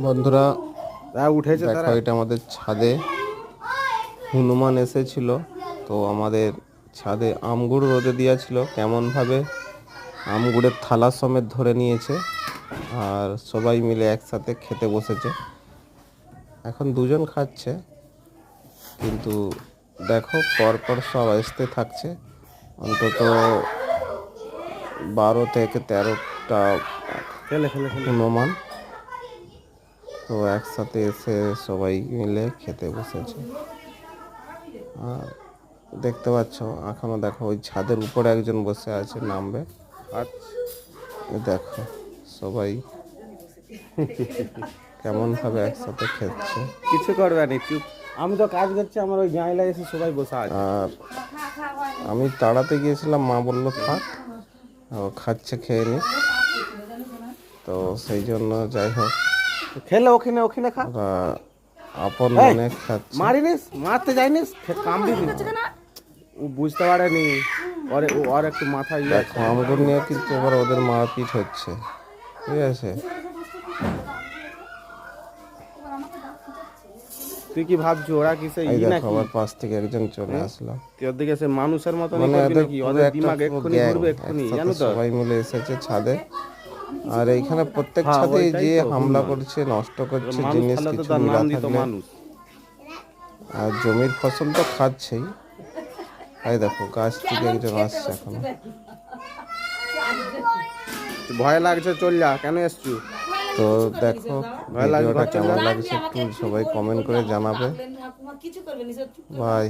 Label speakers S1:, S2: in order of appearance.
S1: বন্ধুরা
S2: উঠেছে
S1: দেখো,
S2: তারা।
S1: এটা আমাদের ছাদে হনুমান এসেছিল। তো আমাদের ছাদে আমগুড় রোদে দিয়েছিল, কেমনভাবে আমগুড়ের থালা সমেত ধরে নিয়েছে আর সবাই মিলে একসাথে খেতে বসেছে। এখন দুজন খাচ্ছে, কিন্তু দেখো পরপর সব আসতে থাকছে। অন্তত 12 থেকে 13টা
S2: খেলে খেলে খেলে।
S1: হনুমান তো একসাথে এসে সবাই মিলে খেতে বসেছে। আর দেখতে পাচ্ছ এখনো, দেখো ওই ছাদের উপরে একজন বসে আছে, নামবে।
S2: আচ্ছা,
S1: দেখো সবাই কেমন ভাবে একসাথে খেচ্ছে।
S2: কিছু করবে না, চুপ। আমি তো কাজ করছি, আমার ওই জানলা এসে সবাই বসে আছে।
S1: আর আমি তাড়াতে গিয়েছিলাম, মা বললো থাক, ও খাচ্ছে, খেয়ে নি। তো সেই জন্য যাই হোক,
S2: খেলে ওখানে ওখানে খা।
S1: ওরা আপন
S2: এই
S1: মনে খাচ্ছে।
S2: মারিনিস, মারতে যাইনিস, কামড়ি দিস। ও বুঝতে পারেনি, ওর একটু মাথা ইয়ে আছে।
S1: দেখো আমগুলো নিয়ে কিন্তু এবার ওদের মারপিট হচ্ছে, ঠিক আছে।
S2: তুই কি ভাবছো ওরা কিসে
S1: এই দেখো
S2: নাকি?
S1: আবার পাশ থেকে একজন চলে আসলো।
S2: তুই ওদিকে সে মানুষের মতন
S1: মানে
S2: করবি
S1: এদের
S2: নাকি?
S1: পুরো
S2: ওদের
S1: একটা
S2: দিমাগ
S1: পুরো
S2: এক্ষুনি
S1: গ্যাং
S2: ঘুরবে, এক্ষুনি,
S1: একসাথে
S2: জানো তো।
S1: সবাই মিলে এসেছে ছাদে। আর এইখানে প্রত্যেক
S2: হ্যাঁ,
S1: ছাদে
S2: ওইটাই
S1: যে
S2: তো
S1: হামলা
S2: হনুমান।
S1: করছে, নষ্ট করছে
S2: মানুষ
S1: জিনিস,
S2: থাকলে তো
S1: কিছু
S2: তার
S1: মিলা
S2: নাম দিত
S1: থাকলে।
S2: মানুষ।
S1: আর জমির ফসল তো খাচ্ছেই। এই দেখো গাছ থেকে একজন আসছে এখন।
S2: ভয় লাগছে, চল যা, কেন এসছু?
S1: তো দেখো
S2: ভয় লাগছে,
S1: ভিডিওটা
S2: ঘর চল
S1: কেমন
S2: যা।
S1: লাগছে একটু সবাই কমেন্ট করে জানাবে। বাই।